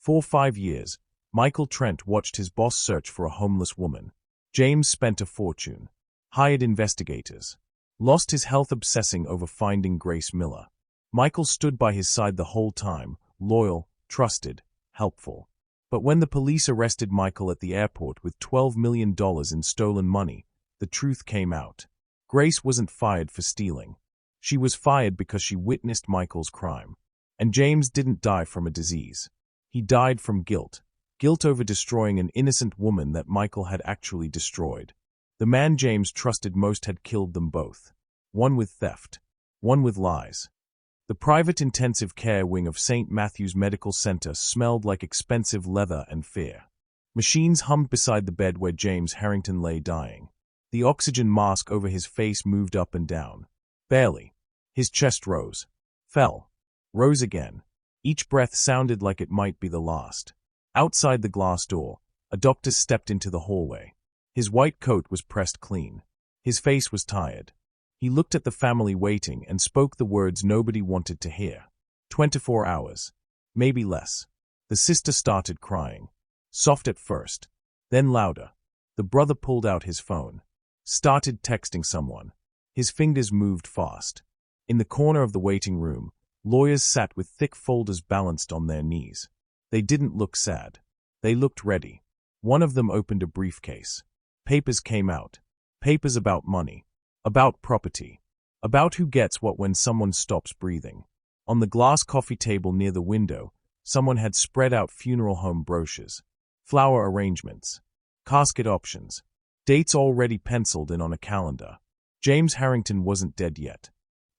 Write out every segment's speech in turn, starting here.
For 5 years, Michael Trent watched his boss search for a homeless woman. James spent a fortune, hired investigators, lost his health obsessing over finding Grace Miller. Michael stood by his side the whole time, loyal, trusted, helpful. But when the police arrested Michael at the airport with $12 million in stolen money, the truth came out. Grace wasn't fired for stealing. She was fired because she witnessed Michael's crime. And James didn't die from a disease. He died from guilt. Guilt over destroying an innocent woman that Michael had actually destroyed. The man James trusted most had killed them both. One with theft. One with lies. The private intensive care wing of St. Matthew's Medical Center smelled like expensive leather and fear. Machines hummed beside the bed where James Harrington lay dying. The oxygen mask over his face moved up and down. Barely. His chest rose. Fell. Rose again. Each breath sounded like it might be the last. Outside the glass door, a doctor stepped into the hallway. His white coat was pressed clean. His face was tired. He looked at the family waiting and spoke the words nobody wanted to hear. 24 hours. Maybe less. The sister started crying. Soft at first. Then louder. The brother pulled out his phone. Started texting someone. His fingers moved fast. In the corner of the waiting room, lawyers sat with thick folders balanced on their knees. They didn't look sad. They looked ready. One of them opened a briefcase. Papers came out. Papers about money. About property. About who gets what when someone stops breathing. On the glass coffee table near the window, someone had spread out funeral home brochures. Flower arrangements. Casket options. Dates already penciled in on a calendar. James Harrington wasn't dead yet.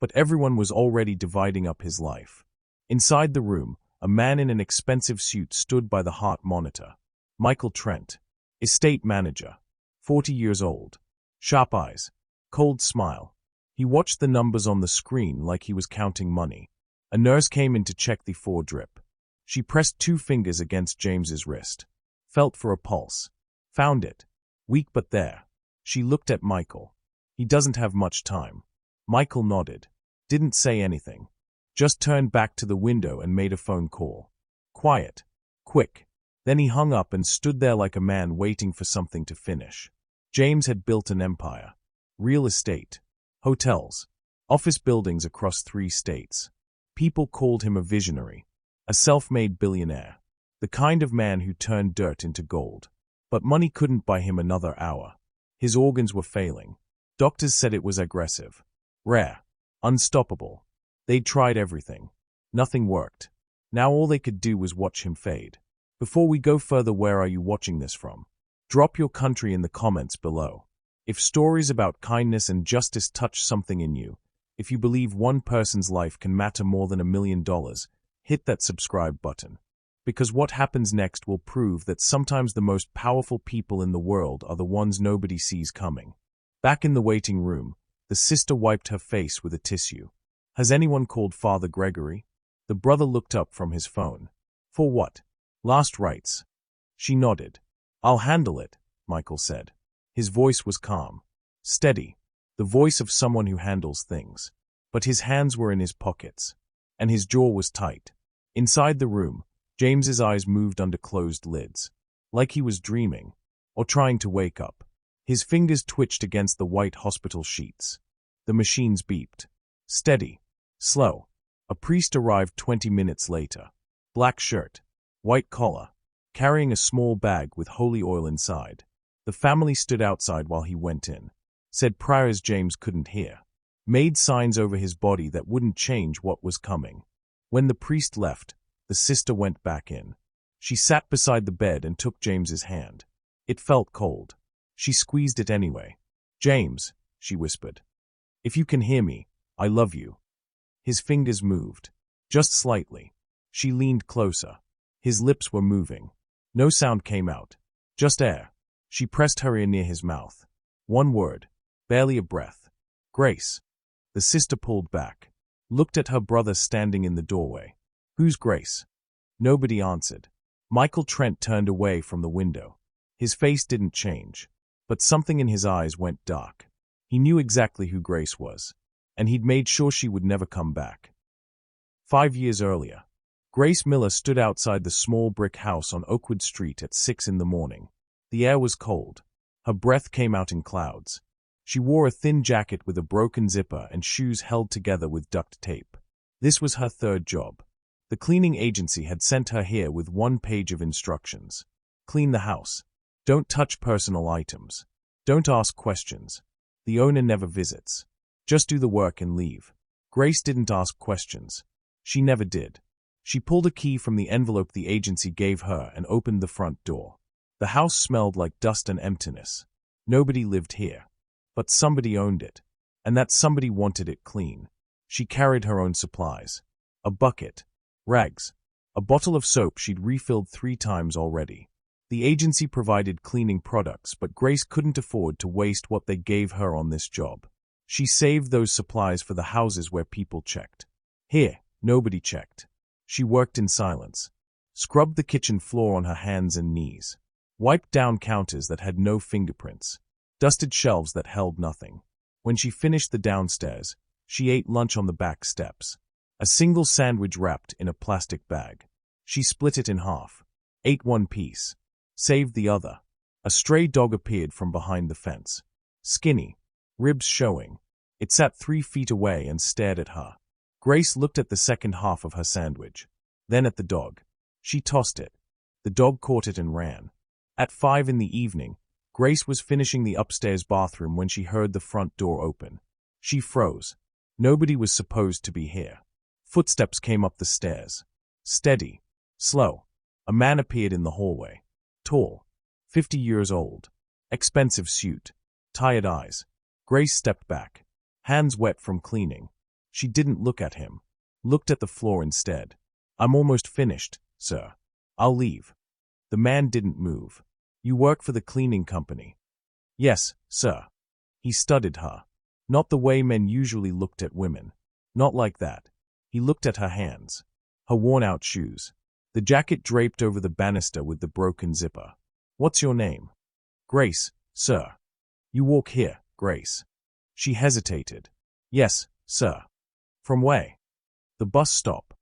But everyone was already dividing up his life. Inside the room, a man in an expensive suit stood by the heart monitor. Michael Trent. Estate manager. 40 years old. Sharp eyes. Cold smile. He watched the numbers on the screen like he was counting money. A nurse came in to check the drip. She pressed 2 fingers against James's wrist. Felt for a pulse. Found it. Weak but there. She looked at Michael. He doesn't have much time. Michael nodded. Didn't say anything. Just turned back to the window and made a phone call. Quiet. Quick. Then he hung up and stood there like a man waiting for something to finish. James had built an empire. Real estate. Hotels. Office buildings across 3 states. People called him a visionary. A self-made billionaire. The kind of man who turned dirt into gold. But money couldn't buy him another hour. His organs were failing. Doctors said it was aggressive. Rare. Unstoppable. They'd tried everything. Nothing worked. Now all they could do was watch him fade. Before we go further, where are you watching this from? Drop your country in the comments below. If stories about kindness and justice touch something in you, if you believe one person's life can matter more than $1 million, hit that subscribe button. Because what happens next will prove that sometimes the most powerful people in the world are the ones nobody sees coming. Back in the waiting room, the sister wiped her face with a tissue. Has anyone called Father Gregory? The brother looked up from his phone. For what? Last rites. She nodded. I'll handle it, Michael said. His voice was calm. Steady. The voice of someone who handles things. But his hands were in his pockets. And his jaw was tight. Inside the room, James's eyes moved under closed lids. Like he was dreaming. Or trying to wake up. His fingers twitched against the white hospital sheets. The machines beeped. Steady. Slow. A priest arrived 20 minutes later. Black shirt. White collar. Carrying a small bag with holy oil inside. The family stood outside while he went in. Said prayers James couldn't hear. Made signs over his body that wouldn't change what was coming. When the priest left, the sister went back in. She sat beside the bed and took James's hand. It felt cold. She squeezed it anyway. James, she whispered. If you can hear me, I love you. His fingers moved. Just slightly. She leaned closer. His lips were moving. No sound came out. Just air. She pressed her ear near his mouth. One word. Barely a breath. Grace. The sister pulled back. Looked at her brother standing in the doorway. Who's Grace? Nobody answered. Michael Trent turned away from the window. His face didn't change. But something in his eyes went dark. He knew exactly who Grace was. And he'd made sure she would never come back. 5 years earlier. Grace Miller stood outside the small brick house on Oakwood Street at 6 in the morning. The air was cold. Her breath came out in clouds. She wore a thin jacket with a broken zipper and shoes held together with duct tape. This was her third job. The cleaning agency had sent her here with one page of instructions. Clean the house. Don't touch personal items. Don't ask questions. The owner never visits. Just do the work and leave. Grace didn't ask questions. She never did. She pulled a key from the envelope the agency gave her and opened the front door. The house smelled like dust and emptiness. Nobody lived here. But somebody owned it. And that somebody wanted it clean. She carried her own supplies. A bucket. Rags. A bottle of soap she'd refilled 3 times already. The agency provided cleaning products, but Grace couldn't afford to waste what they gave her on this job. She saved those supplies for the houses where people checked. Here, nobody checked. She worked in silence. Scrubbed the kitchen floor on her hands and knees. Wiped down counters that had no fingerprints. Dusted shelves that held nothing. When she finished the downstairs, she ate lunch on the back steps. A single sandwich wrapped in a plastic bag. She split it in half. Ate one piece. Saved the other. A stray dog appeared from behind the fence. Skinny. Ribs showing. It sat 3 feet away and stared at her. Grace looked at the second half of her sandwich. Then at the dog. She tossed it. The dog caught it and ran. At 5 in the evening, Grace was finishing the upstairs bathroom when she heard the front door open. She froze. Nobody was supposed to be here. Footsteps came up the stairs. Steady. Slow. A man appeared in the hallway. Tall. 50 years old. Expensive suit. Tired eyes. Grace stepped back. Hands wet from cleaning. She didn't look at him. Looked at the floor instead. I'm almost finished, sir. I'll leave. The man didn't move. You work for the cleaning company? Yes, sir. He studied her. Not the way men usually looked at women. Not like that. He looked at her hands. Her worn-out shoes. The jacket draped over the banister with the broken zipper. What's your name? Grace, sir. You walk here, Grace. She hesitated. Yes, sir. From where? The bus stop.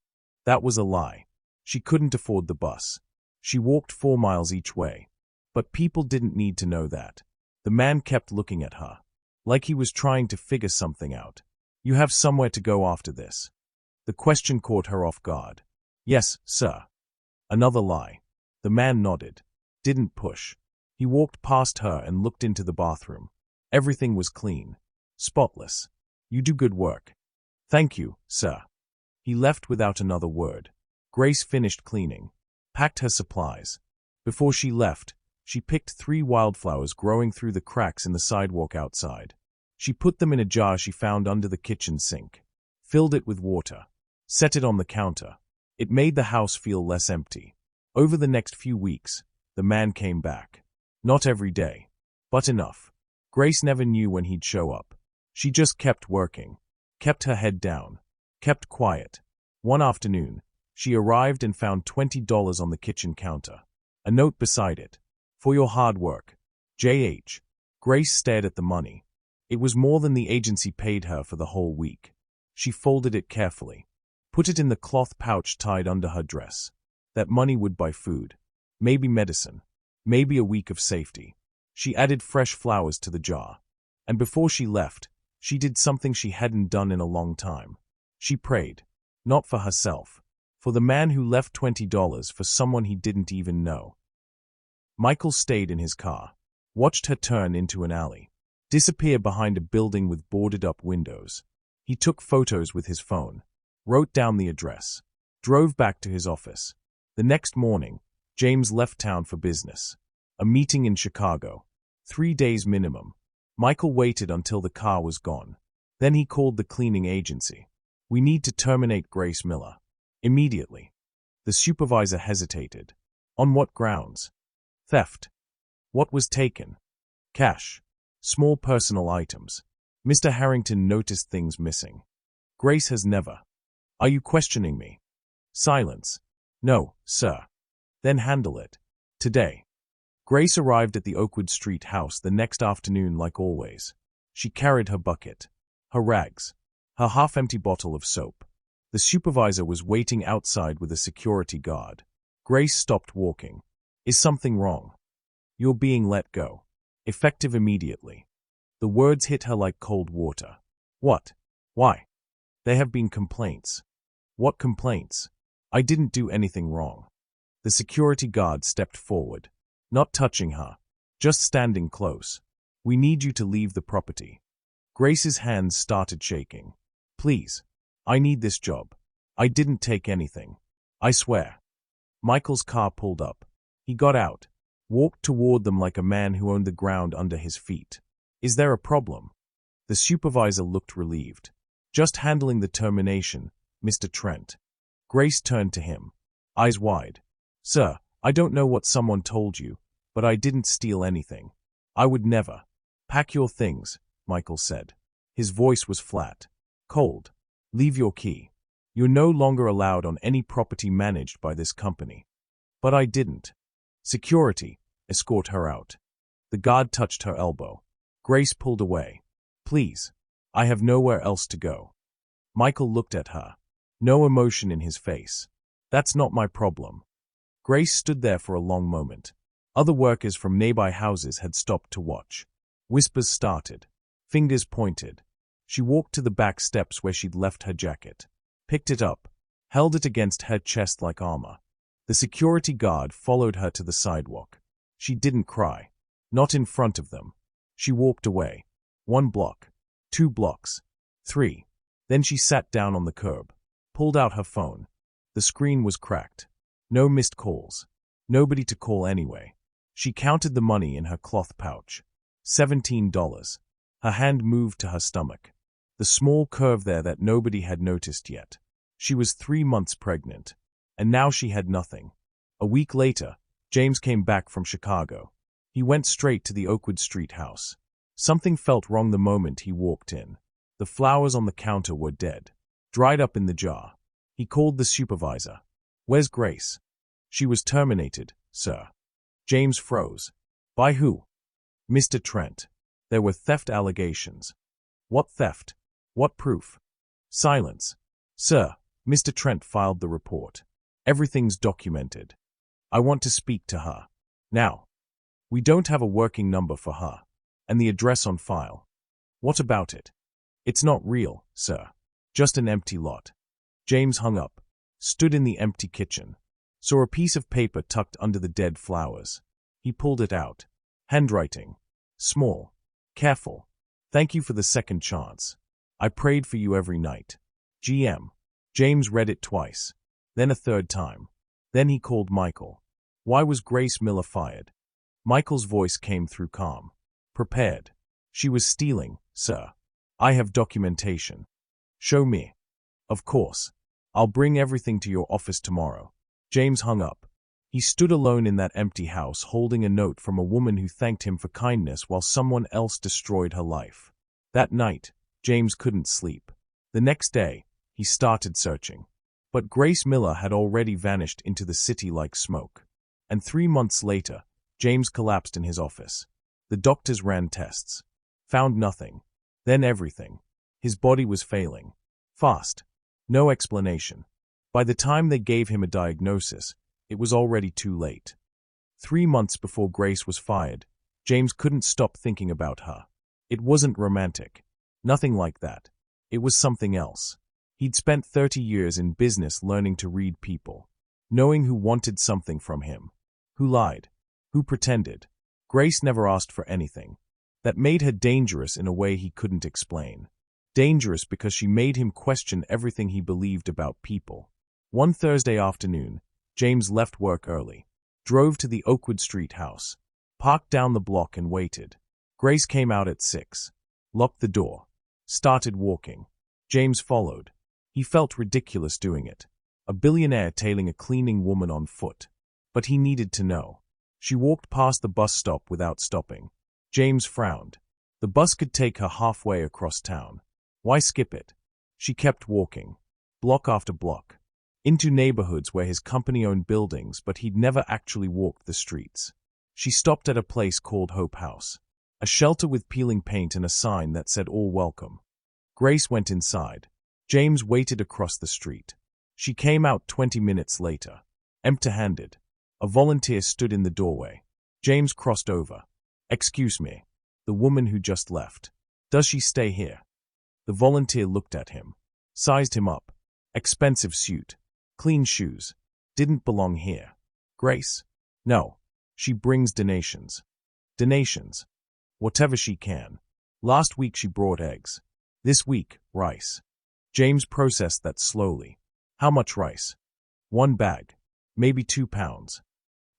That was a lie. She couldn't afford the bus. She walked 4 miles each way. But people didn't need to know that. The man kept looking at her. Like he was trying to figure something out. You have somewhere to go after this. The question caught her off guard. Yes, sir. Another lie. The man nodded. Didn't push. He walked past her and looked into the bathroom. Everything was clean. Spotless. You do good work. Thank you, sir. He left without another word. Grace finished cleaning. Packed her supplies. Before she left, she picked 3 wildflowers growing through the cracks in the sidewalk outside. She put them in a jar she found under the kitchen sink. Filled it with water. Set it on the counter. It made the house feel less empty. Over the next few weeks, the man came back. Not every day, but enough. Grace never knew when he'd show up. She just kept working. Kept her head down. Kept quiet. One afternoon, she arrived and found $20 on the kitchen counter. A note beside it. For your hard work. J.H. Grace stared at the money. It was more than the agency paid her for the whole week. She folded it carefully. Put it in the cloth pouch tied under her dress. That money would buy food. Maybe medicine. Maybe a week of safety. She added fresh flowers to the jar. And before she left, she did something she hadn't done in a long time. She prayed. Not for herself. For the man who left $20 for someone he didn't even know. Michael stayed in his car. Watched her turn into an alley. Disappear behind a building with boarded-up windows. He took photos with his phone. Wrote down the address. Drove back to his office. The next morning, James left town for business. A meeting in Chicago. 3 days minimum. Michael waited until the car was gone. Then he called the cleaning agency. We need to terminate Grace Miller. Immediately. The supervisor hesitated. On what grounds? Theft. What was taken? Cash. Small personal items. Mr. Harrington noticed things missing. Grace has never. Are you questioning me? Silence. No, sir. Then handle it. Today. Grace arrived at the Oakwood Street house the next afternoon like always. She carried her bucket, her rags, her half-empty bottle of soap. The supervisor was waiting outside with a security guard. Grace stopped walking. Is something wrong? You're being let go. Effective immediately. The words hit her like cold water. What? Why? There have been complaints. What complaints? I didn't do anything wrong. The security guard stepped forward, not touching her, just standing close. We need you to leave the property. Grace's hands started shaking. Please. I need this job. I didn't take anything. I swear. Michael's car pulled up. He got out, walked toward them like a man who owned the ground under his feet. Is there a problem? The supervisor looked relieved. Just handling the termination, Mr. Trent. Grace turned to him, eyes wide. Sir, I don't know what someone told you, but I didn't steal anything. I would never. Pack your things, Michael said. His voice was flat, cold. Leave your key. You're no longer allowed on any property managed by this company. But I didn't. Security, escort her out. The guard touched her elbow. Grace pulled away. Please. I have nowhere else to go. Michael looked at her. No emotion in his face. That's not my problem. Grace stood there for a long moment. Other workers from nearby houses had stopped to watch. Whispers started. Fingers pointed. She walked to the back steps where she'd left her jacket, picked it up, held it against her chest like armor. The security guard followed her to the sidewalk. She didn't cry. Not in front of them. She walked away. 1 block. 2 blocks. 3. Then she sat down on the curb, pulled out her phone. The screen was cracked. No missed calls. Nobody to call anyway. She counted the money in her cloth pouch. $17. Her hand moved to her stomach. The small curve there that nobody had noticed yet. She was 3 months pregnant, and now she had nothing. A week later, James came back from Chicago. He went straight to the Oakwood Street house. Something felt wrong the moment he walked in. The flowers on the counter were dead, dried up in the jar. He called the supervisor. Where's Grace? She was terminated, sir. James froze. By who? Mr. Trent. There were theft allegations. What theft? What proof? Silence. Sir, Mr. Trent filed the report. Everything's documented. I want to speak to her. Now. We don't have a working number for her, and the address on file. What about it? It's not real, sir. Just an empty lot. James hung up, stood in the empty kitchen, saw a piece of paper tucked under the dead flowers. He pulled it out. Handwriting. Small. Careful. Thank you for the second chance. I prayed for you every night. GM. James read it twice, then a third time. Then he called Michael. Why was Grace Miller fired? Michael's voice came through calm. Prepared. She was stealing, sir. I have documentation. Show me. Of course. I'll bring everything to your office tomorrow. James hung up. He stood alone in that empty house holding a note from a woman who thanked him for kindness while someone else destroyed her life. That night, James couldn't sleep. The next day, he started searching. But Grace Miller had already vanished into the city like smoke. And 3 months later, James collapsed in his office. The doctors ran tests. Found nothing. Then everything. His body was failing. Fast. No explanation. By the time they gave him a diagnosis, it was already too late. 3 months before Grace was fired, James couldn't stop thinking about her. It wasn't romantic. Nothing like that. It was something else. He'd spent 30 years in business learning to read people, knowing who wanted something from him, who lied, who pretended. Grace never asked for anything. That made her dangerous in a way he couldn't explain. Dangerous because she made him question everything he believed about people. One Thursday afternoon, James left work early, drove to the Oakwood Street house, parked down the block and waited. Grace came out at 6, locked the door, started walking. James followed. He felt ridiculous doing it. A billionaire tailing a cleaning woman on foot. But he needed to know. She walked past the bus stop without stopping. James frowned. The bus could take her halfway across town. Why skip it? She kept walking, block after block, into neighborhoods where his company owned buildings, but he'd never actually walked the streets. She stopped at a place called Hope House, a shelter with peeling paint and a sign that said all welcome. Grace went inside. James waited across the street. She came out 20 minutes later, empty-handed. A volunteer stood in the doorway. James crossed over. "Excuse me. The woman who just left. Does she stay here?" The volunteer looked at him, sized him up. Expensive suit, clean shoes. Didn't belong here. "Grace?" "No. She brings donations." "Donations?" "Whatever she can. Last week she brought eggs. This week, rice." James processed that slowly. "How much rice?" "1 bag. Maybe 2 pounds."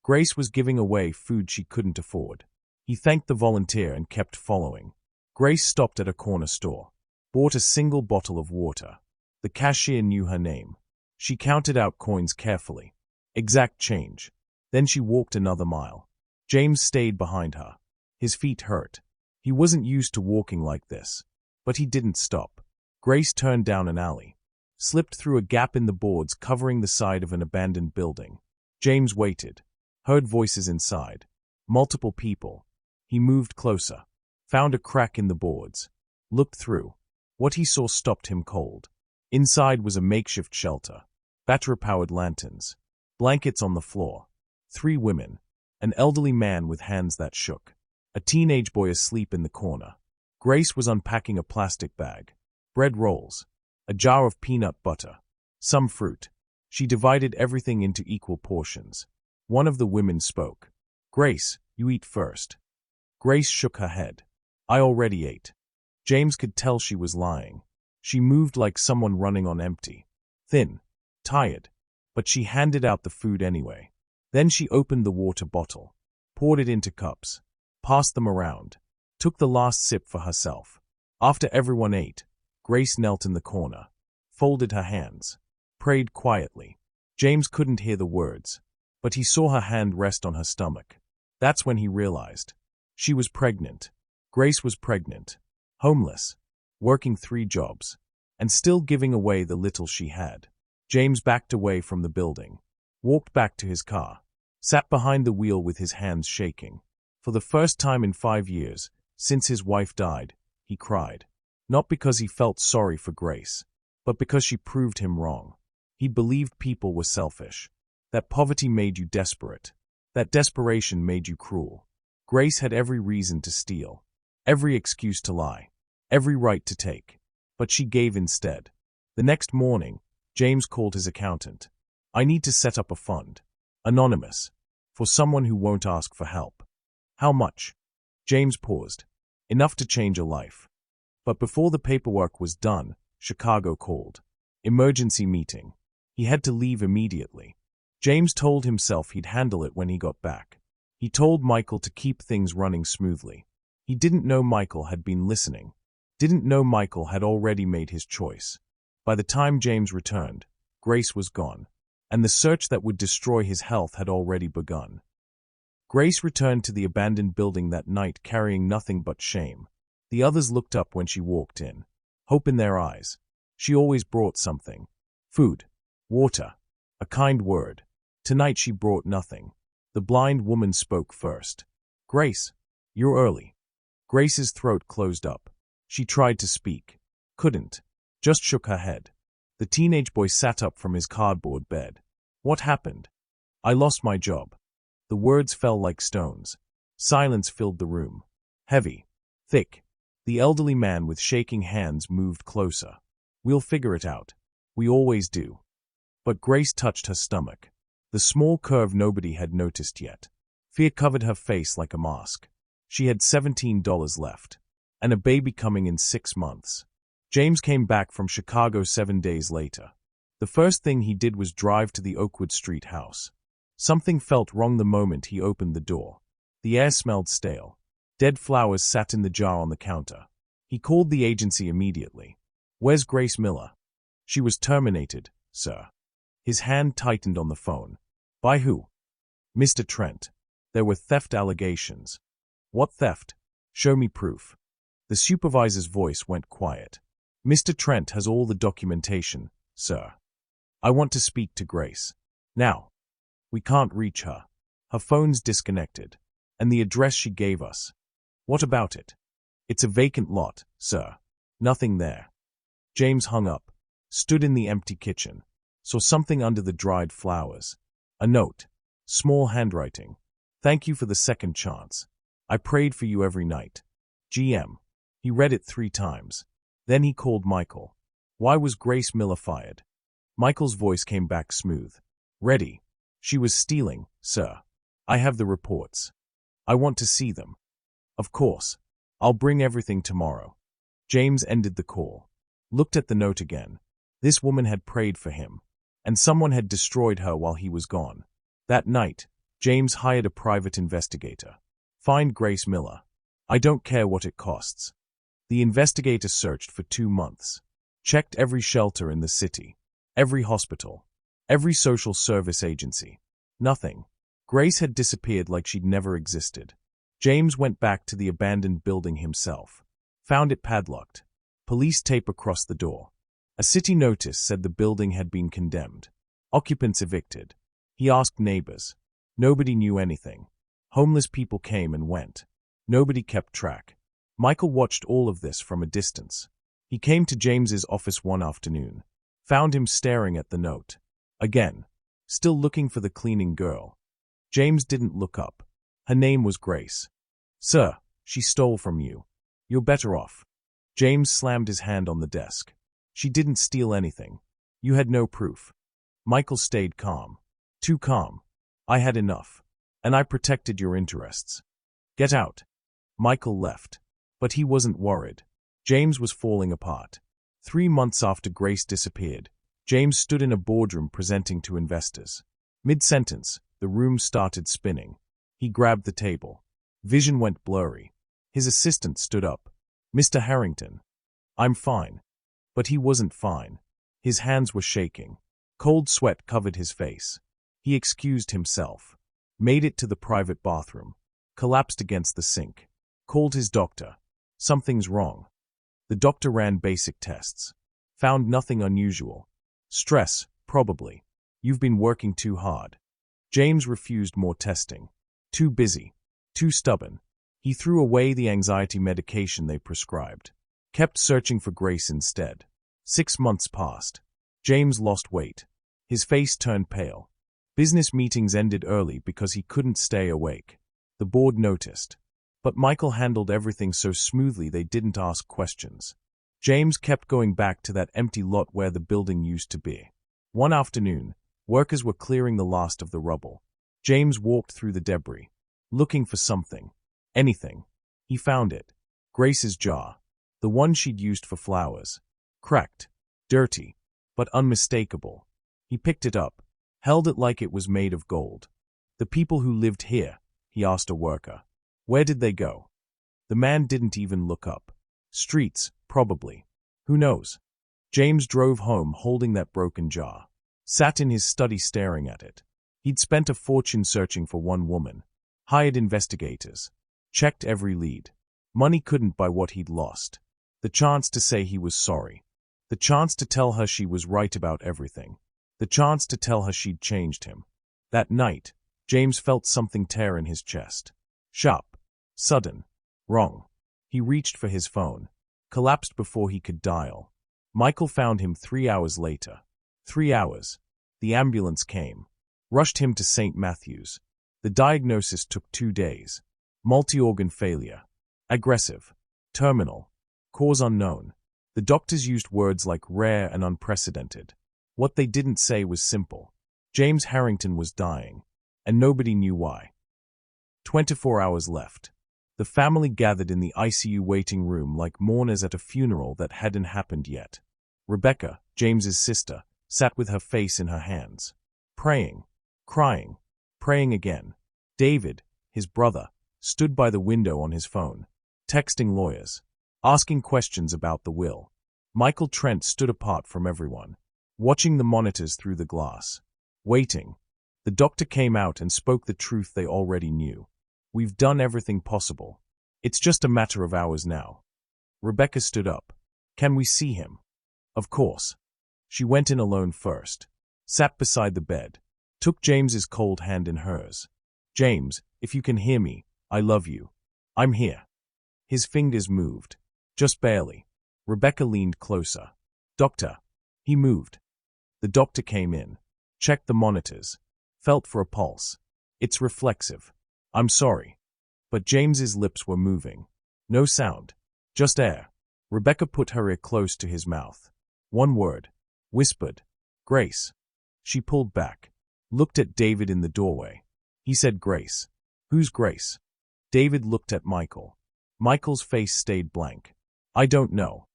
Grace was giving away food she couldn't afford. He thanked the volunteer and kept following. Grace stopped at a corner store, bought a single bottle of water. The cashier knew her name. She counted out coins carefully. Exact change. Then she walked another mile. James stayed behind her. His feet hurt. He wasn't used to walking like this. But he didn't stop. Grace turned down an alley, slipped through a gap in the boards covering the side of an abandoned building. James waited, heard voices inside. Multiple people. He moved closer, found a crack in the boards, looked through. What he saw stopped him cold. Inside was a makeshift shelter, battery-powered lanterns, blankets on the floor, 3 women, an elderly man with hands that shook, a teenage boy asleep in the corner. Grace was unpacking a plastic bag, bread rolls, a jar of peanut butter, some fruit. She divided everything into equal portions. One of the women spoke. "Grace, you eat first." Grace shook her head. "I already ate." James could tell she was lying. She moved like someone running on empty. Thin, tired, but she handed out the food anyway. Then she opened the water bottle, poured it into cups, passed them around, took the last sip for herself. After everyone ate, Grace knelt in the corner, folded her hands, prayed quietly. James couldn't hear the words, but he saw her hand rest on her stomach. That's when he realized. She was pregnant. Grace was pregnant, homeless, working 3 jobs, and still giving away the little she had. James backed away from the building, walked back to his car, sat behind the wheel with his hands shaking. For the first time in 5 years, since his wife died, he cried. Not because he felt sorry for Grace, but because she proved him wrong. He believed people were selfish, that poverty made you desperate, that desperation made you cruel. Grace had every reason to steal, every excuse to lie, every right to take, but she gave instead. The next morning, James called his accountant. "I need to set up a fund, anonymous, for someone who won't ask for help." "How much?" James paused. "Enough to change a life." But before the paperwork was done, Chicago called. Emergency meeting. He had to leave immediately. James told himself he'd handle it when he got back. He told Michael to keep things running smoothly. He didn't know Michael had been listening. Didn't know Michael had already made his choice. By the time James returned, Grace was gone, and the search that would destroy his health had already begun. Grace returned to the abandoned building that night carrying nothing but shame. The others looked up when she walked in, hope in their eyes. She always brought something. Food, water, a kind word. Tonight she brought nothing. The blind woman spoke first. "Grace, you're early." Grace's throat closed up. She tried to speak. Couldn't. Just shook her head. The teenage boy sat up from his cardboard bed. "What happened?" "I lost my job." The words fell like stones. Silence filled the room. Heavy. Thick. The elderly man with shaking hands moved closer. "We'll figure it out. We always do." But Grace touched her stomach. The small curve nobody had noticed yet. Fear covered her face like a mask. She had $17 left. And a baby coming in 6 months. James came back from Chicago 7 days later. The first thing he did was drive to the Oakwood Street house. Something felt wrong the moment he opened the door. The air smelled stale. Dead flowers sat in the jar on the counter. He called the agency immediately. "Where's Grace Miller?" "She was terminated, sir." His hand tightened on the phone. "By who?" "Mr. Trent. There were theft allegations." "What theft?" "Show me proof." The supervisor's voice went quiet. "Mr. Trent has all the documentation, sir." "I want to speak to Grace. Now." "We can't reach her. Her phone's disconnected. And the address she gave us." "What about it?" "It's a vacant lot, sir. Nothing there." James hung up. Stood in the empty kitchen. Saw something under the dried flowers. A note. Small handwriting. Thank you for the second chance. I prayed for you every night. GM. He read it 3 times. Then he called Michael. Why was Grace Miller fired? Michael's voice came back smooth. Ready. She was stealing, sir. I have the reports. I want to see them. Of course. I'll bring everything tomorrow. James ended the call. Looked at the note again. This woman had prayed for him. And someone had destroyed her while he was gone. That night, James hired a private investigator. Find Grace Miller. I don't care what it costs. The investigator searched for 2 months. Checked every shelter in the city. Every hospital. Every social service agency. Nothing. Grace had disappeared like she'd never existed. James went back to the abandoned building himself. Found it padlocked. Police tape across the door. A city notice said the building had been condemned. Occupants evicted. He asked neighbors. Nobody knew anything. Homeless people came and went. Nobody kept track. Michael watched all of this from a distance. He came to James's office one afternoon. Found him staring at the note. Again. Still looking for the cleaning girl. James didn't look up. Her name was Grace. Sir, she stole from you. You're better off. James slammed his hand on the desk. She didn't steal anything. You had no proof. Michael stayed calm. Too calm. I had enough. And I protected your interests. Get out. Michael left. But he wasn't worried. James was falling apart. 3 months after Grace disappeared, James stood in a boardroom presenting to investors. Mid-sentence, the room started spinning. He grabbed the table. Vision went blurry. His assistant stood up. Mr. Harrington. I'm fine. But he wasn't fine. His hands were shaking. Cold sweat covered his face. He excused himself. Made it to the private bathroom. Collapsed against the sink. Called his doctor. Something's wrong. The doctor ran basic tests. Found nothing unusual. Stress, probably. You've been working too hard. James refused more testing. Too busy. Too stubborn. He threw away the anxiety medication they prescribed. Kept searching for Grace instead. 6 months passed. James lost weight. His face turned pale. Business meetings ended early because he couldn't stay awake. The board noticed. But Michael handled everything so smoothly they didn't ask questions. James kept going back to that empty lot where the building used to be. One afternoon, workers were clearing the last of the rubble. James walked through the debris, looking for something. Anything. He found it. Grace's jar. The one she'd used for flowers. Cracked. Dirty. But unmistakable. He picked it up. Held it like it was made of gold. The people who lived here, he asked a worker. Where did they go? The man didn't even look up. Streets, probably. Who knows? James drove home holding that broken jar. Sat in his study staring at it. He'd spent a fortune searching for one woman. Hired investigators. Checked every lead. Money couldn't buy what he'd lost. The chance to say he was sorry. The chance to tell her she was right about everything. The chance to tell her she'd changed him. That night, James felt something tear in his chest. Sharp. Sudden. Wrong. He reached for his phone. Collapsed before he could dial. Michael found him 3 hours later. 3 hours. The ambulance came. Rushed him to St. Matthew's. The diagnosis took 2 days. Multi-organ failure. Aggressive. Terminal. Cause unknown. The doctors used words like rare and unprecedented. What they didn't say was simple. James Harrington was dying. And nobody knew why. 24 hours left. The family gathered in the ICU waiting room like mourners at a funeral that hadn't happened yet. Rebecca, James's sister, sat with her face in her hands. Praying. Crying. Praying again. David, his brother, stood by the window on his phone. Texting lawyers. Asking questions about the will. Michael Trent stood apart from everyone. Watching the monitors through the glass. Waiting. The doctor came out and spoke the truth they already knew. We've done everything possible. It's just a matter of hours now. Rebecca stood up. Can we see him? Of course. She went in alone first. Sat beside the bed. Took James's cold hand in hers. James, if you can hear me, I love you. I'm here. His fingers moved. Just barely. Rebecca leaned closer. Doctor. He moved. The doctor came in, checked the monitors, felt for a pulse. It's reflexive. I'm sorry. But James's lips were moving. No sound. Just air. Rebecca put her ear close to his mouth. One word. Whispered. Grace. She pulled back. Looked at David in the doorway. He said Grace. Who's Grace? David looked at Michael. Michael's face stayed blank. I don't know.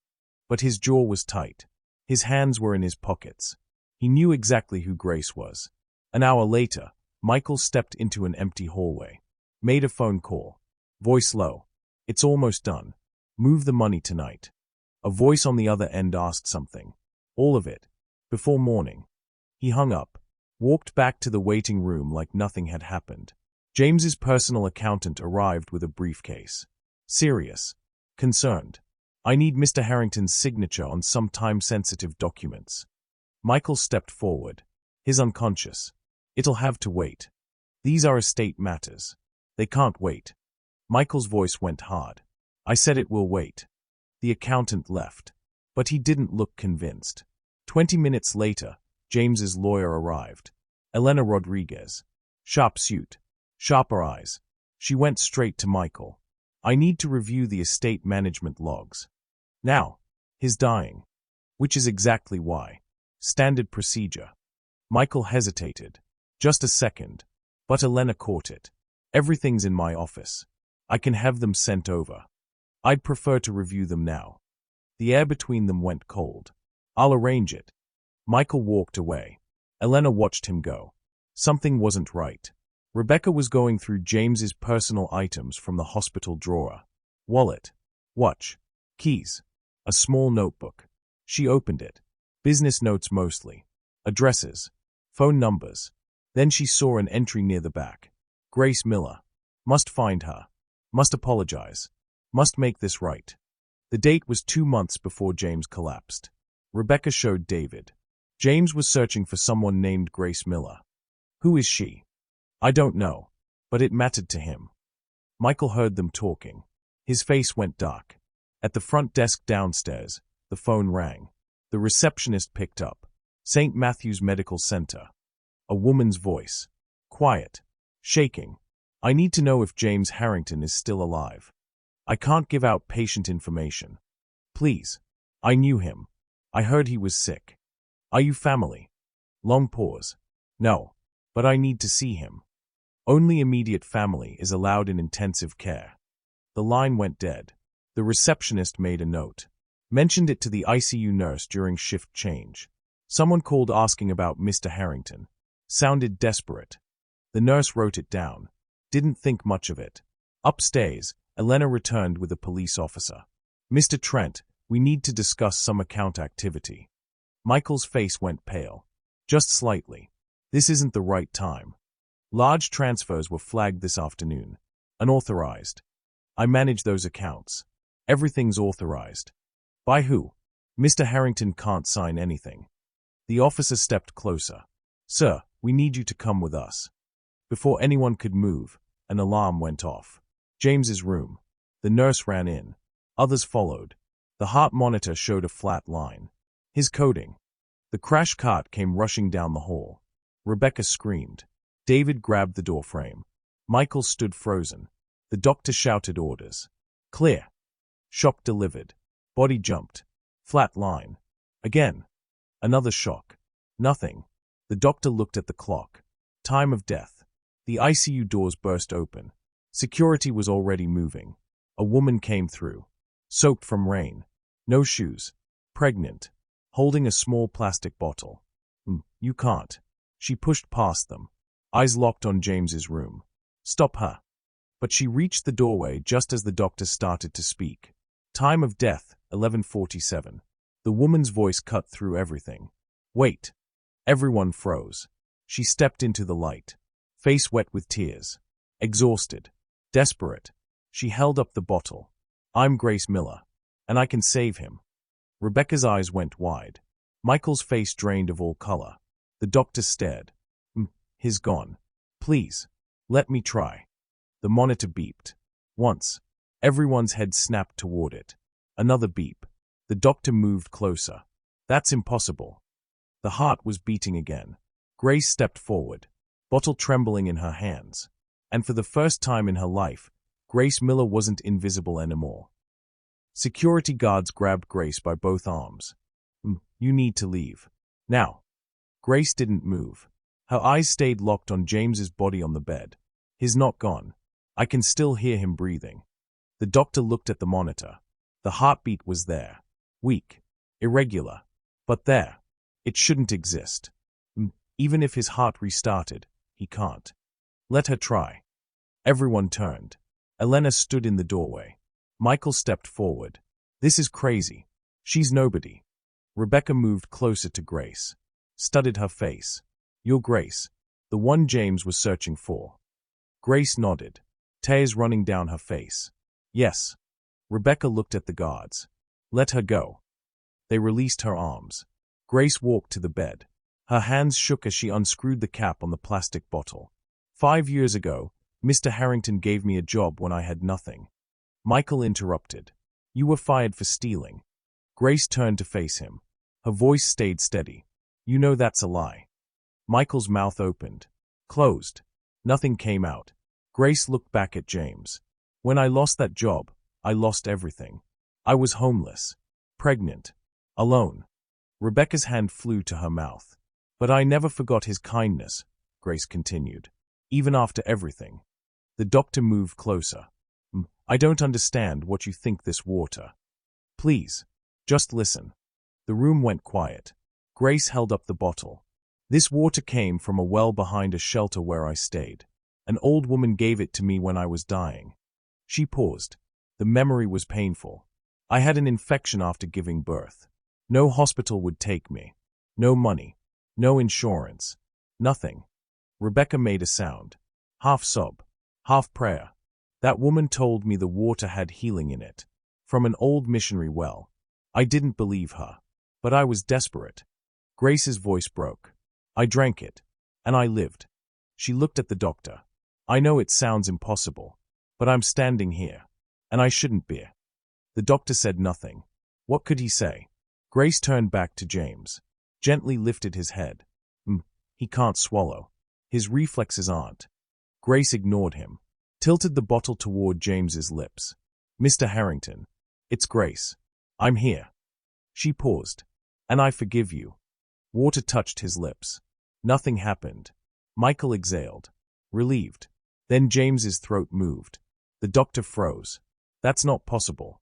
But his jaw was tight. His hands were in his pockets. He knew exactly who Grace was. An hour later, Michael stepped into an empty hallway. Made a phone call. Voice low. It's almost done. Move the money tonight. A voice on the other end asked something. All of it. Before morning. He hung up. Walked back to the waiting room like nothing had happened. James's personal accountant arrived with a briefcase. Serious. Concerned. I need Mr. Harrington's signature on some time-sensitive documents. Michael stepped forward. He's unconscious. It'll have to wait. These are estate matters. They can't wait. Michael's voice went hard. I said it will wait. The accountant left. But he didn't look convinced. 20 minutes later, James's lawyer arrived. Elena Rodriguez. Sharp suit. Sharper eyes. She went straight to Michael. I need to review the estate management logs. Now. He's dying. Which is exactly why. Standard procedure. Michael hesitated. Just a second. But Elena caught it. Everything's in my office. I can have them sent over. I'd prefer to review them now. The air between them went cold. I'll arrange it. Michael walked away. Elena watched him go. Something wasn't right. Rebecca was going through James's personal items from the hospital drawer. Wallet. Watch. Keys. A small notebook. She opened it. Business notes mostly. Addresses. Phone numbers. Then she saw an entry near the back. Grace Miller. Must find her. Must apologize. Must make this right. The date was 2 months before James collapsed. Rebecca showed David. James was searching for someone named Grace Miller. Who is she? I don't know. But it mattered to him. Michael heard them talking. His face went dark. At the front desk downstairs, the phone rang. The receptionist picked up. St. Matthew's Medical Center. A woman's voice. Quiet. Shaking. I need to know if James Harrington is still alive. I can't give out patient information. Please. I knew him. I heard he was sick. Are you family? Long pause. No. But I need to see him. Only immediate family is allowed in intensive care. The line went dead. The receptionist made a note. Mentioned it to the ICU nurse during shift change. Someone called asking about Mr. Harrington. Sounded desperate. The nurse wrote it down. Didn't think much of it. Upstairs, Elena returned with a police officer. Mr. Trent, we need to discuss some account activity. Michael's face went pale. Just slightly. This isn't the right time. Large transfers were flagged this afternoon. Unauthorized. I manage those accounts. Everything's authorized. By who? Mr. Harrington can't sign anything. The officer stepped closer. Sir, we need you to come with us. Before anyone could move, an alarm went off. James's room. The nurse ran in. Others followed. The heart monitor showed a flat line. His coding. The crash cart came rushing down the hall. Rebecca screamed. David grabbed the doorframe. Michael stood frozen. The doctor shouted orders. Clear. Shock delivered. Body jumped. Flat line. Again. Another shock. Nothing. The doctor looked at the clock. Time of death. The ICU doors burst open. Security was already moving. A woman came through. Soaked from rain. No shoes. Pregnant. Holding a small plastic bottle. You can't. She pushed past them. Eyes locked on James's room. Stop her. But she reached the doorway just as the doctor started to speak. Time of death, 11:47. The woman's voice cut through everything. Wait. Everyone froze. She stepped into the light. Face wet with tears. Exhausted. Desperate. She held up the bottle. I'm Grace Miller. And I can save him. Rebecca's eyes went wide. Michael's face drained of all color. The doctor stared. He's gone. Please. Let me try. The monitor beeped. Once. Everyone's head snapped toward it. Another beep. The doctor moved closer. That's impossible. The heart was beating again. Grace stepped forward, bottle trembling in her hands. And for the first time in her life, Grace Miller wasn't invisible anymore. Security guards grabbed Grace by both arms. You need to leave. Now. Grace didn't move. Her eyes stayed locked on James's body on the bed. He's not gone. I can still hear him breathing. The doctor looked at the monitor. The heartbeat was there. Weak. Irregular. But there. It shouldn't exist. Even if his heart restarted, he can't. Let her try. Everyone turned. Elena stood in the doorway. Michael stepped forward. This is crazy. She's nobody. Rebecca moved closer to Grace. Studied her face. You're Grace, the one James was searching for. Grace nodded, tears running down her face. Yes. Rebecca looked at the guards. Let her go. They released her arms. Grace walked to the bed. Her hands shook as she unscrewed the cap on the plastic bottle. 5 years ago, Mr. Harrington gave me a job when I had nothing. Michael interrupted. You were fired for stealing. Grace turned to face him. Her voice stayed steady. You know that's a lie. Michael's mouth opened. Closed. Nothing came out. Grace looked back at James. When I lost that job, I lost everything. I was homeless. Pregnant. Alone. Rebecca's hand flew to her mouth. But I never forgot his kindness, Grace continued. Even after everything. The doctor moved closer. I don't understand what you think this water. Please. Just listen. The room went quiet. Grace held up the bottle. This water came from a well behind a shelter where I stayed. An old woman gave it to me when I was dying. She paused. The memory was painful. I had an infection after giving birth. No hospital would take me. No money. No insurance. Nothing. Rebecca made a sound. Half sob. Half prayer. That woman told me the water had healing in it. From an old missionary well. I didn't believe her. But I was desperate. Grace's voice broke. I drank it. And I lived. She looked at the doctor. I know it sounds impossible. But I'm standing here. And I shouldn't be. The doctor said nothing. What could he say? Grace turned back to James. Gently lifted his head. He can't swallow. His reflexes aren't. Grace ignored him. Tilted the bottle toward James's lips. Mr. Harrington. It's Grace. I'm here. She paused. And I forgive you. Water touched his lips. Nothing happened. Michael exhaled. Relieved. Then James's throat moved. The doctor froze. That's not possible.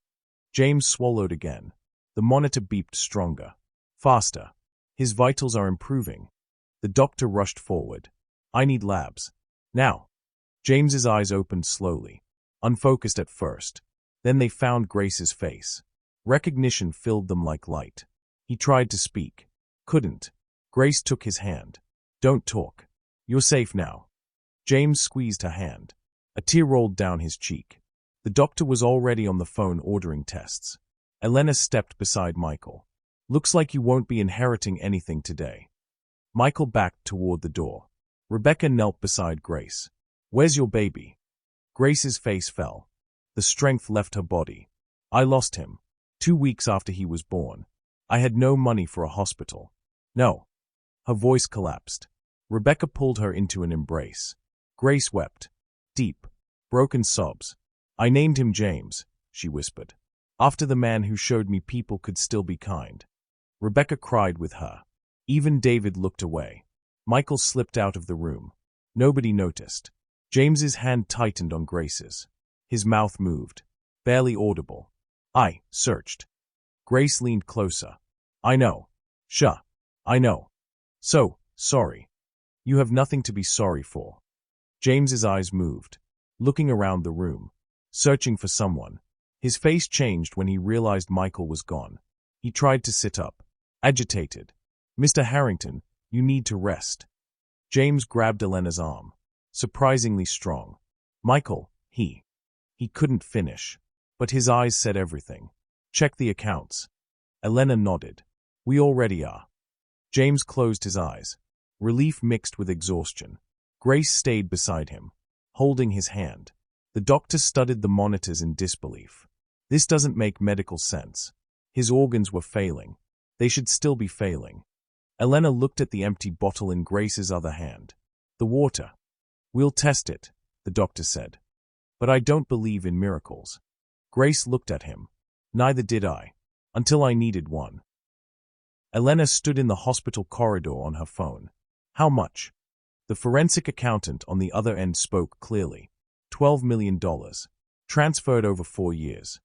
James swallowed again. The monitor beeped stronger. Faster. His vitals are improving. The doctor rushed forward. I need labs. Now. James's eyes opened slowly. Unfocused at first. Then they found Grace's face. Recognition filled them like light. He tried to speak. Couldn't. Grace took his hand. Don't talk. You're safe now. James squeezed her hand. A tear rolled down his cheek. The doctor was already on the phone ordering tests. Elena stepped beside Michael. Looks like you won't be inheriting anything today. Michael backed toward the door. Rebecca knelt beside Grace. Where's your baby? Grace's face fell. The strength left her body. I lost him. 2 weeks after he was born. I had no money for a hospital. No. Her voice collapsed. Rebecca pulled her into an embrace. Grace wept. Deep, broken sobs. I named him James, she whispered. After the man who showed me people could still be kind. Rebecca cried with her. Even David looked away. Michael slipped out of the room. Nobody noticed. James's hand tightened on Grace's. His mouth moved. Barely audible. I searched. Grace leaned closer. I know. I know. So, sorry. You have nothing to be sorry for. James's eyes moved, looking around the room, searching for someone. His face changed when he realized Michael was gone. He tried to sit up, agitated. Mr. Harrington, you need to rest. James grabbed Elena's arm, surprisingly strong. Michael, he couldn't finish, but his eyes said everything. Check the accounts. Elena nodded. We already are. James closed his eyes, relief mixed with exhaustion. Grace stayed beside him, holding his hand. The doctor studied the monitors in disbelief. This doesn't make medical sense. His organs were failing. They should still be failing. Elena looked at the empty bottle in Grace's other hand. The water. We'll test it, the doctor said. But I don't believe in miracles. Grace looked at him. Neither did I. Until I needed one. Elena stood in the hospital corridor on her phone. How much? The forensic accountant on the other end spoke clearly. $12 million. Transferred over 4 years.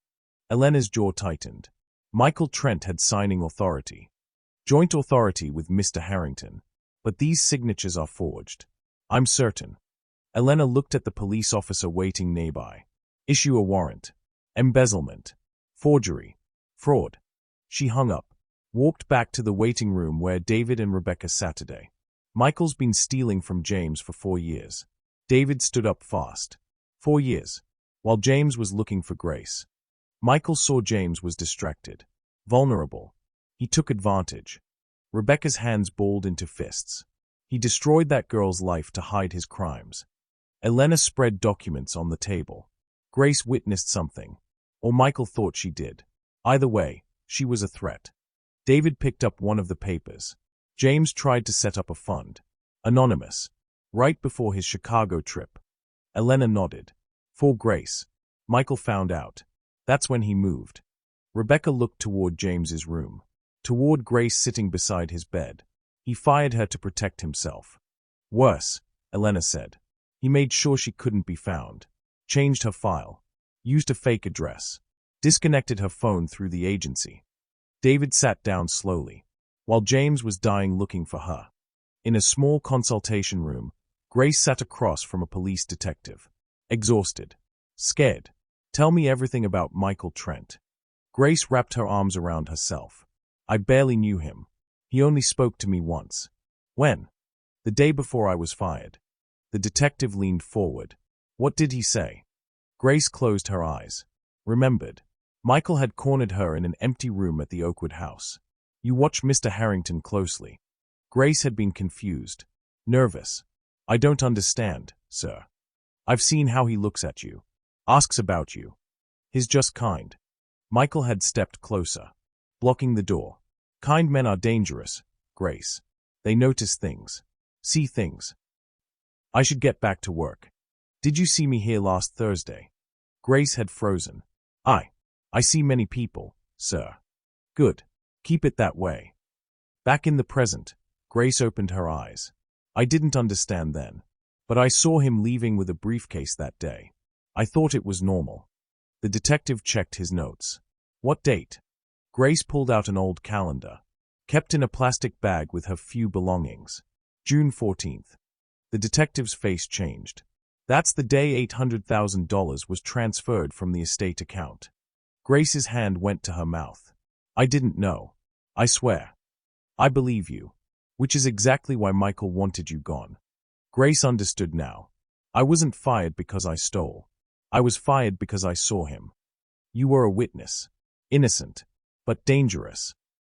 Elena's jaw tightened. Michael Trent had signing authority. Joint authority with Mr. Harrington. But these signatures are forged. I'm certain. Elena looked at the police officer waiting nearby. Issue a warrant. Embezzlement. Forgery. Fraud. She hung up. Walked back to the waiting room where David and Rebecca sat today. Michael's been stealing from James for 4 years. David stood up fast. 4 years. While James was looking for Grace. Michael saw James was distracted. Vulnerable. He took advantage. Rebecca's hands balled into fists. He destroyed that girl's life to hide his crimes. Elena spread documents on the table. Grace witnessed something. Or Michael thought she did. Either way, she was a threat. David picked up one of the papers. James tried to set up a fund. Anonymous. Right before his Chicago trip. Elena nodded. For Grace. Michael found out. That's when he moved. Rebecca looked toward James's room. Toward Grace sitting beside his bed. He fired her to protect himself. Worse, Elena said. He made sure she couldn't be found. Changed her file. Used a fake address. Disconnected her phone through the agency. David sat down slowly, while James was dying looking for her. In a small consultation room, Grace sat across from a police detective. Exhausted. Scared. Tell me everything about Michael Trent. Grace wrapped her arms around herself. I barely knew him. He only spoke to me once. When? The day before I was fired. The detective leaned forward. What did he say? Grace closed her eyes. Remembered. Michael had cornered her in an empty room at the Oakwood house. You watch Mr. Harrington closely. Grace had been confused. Nervous. I don't understand, sir. I've seen how he looks at you. Asks about you. He's just kind. Michael had stepped closer. Blocking the door. Kind men are dangerous, Grace. They notice things. See things. I should get back to work. Did you see me here last Thursday? Grace had frozen. I see many people, sir. Good. Keep it that way. Back in the present, Grace opened her eyes. I didn't understand then. But I saw him leaving with a briefcase that day. I thought it was normal. The detective checked his notes. What date? Grace pulled out an old calendar. Kept in a plastic bag with her few belongings. June 14th. The detective's face changed. That's the day $800,000 was transferred from the estate account. Grace's hand went to her mouth. I didn't know. I swear. I believe you. Which is exactly why Michael wanted you gone. Grace understood now. I wasn't fired because I stole. I was fired because I saw him. You were a witness. Innocent. But dangerous.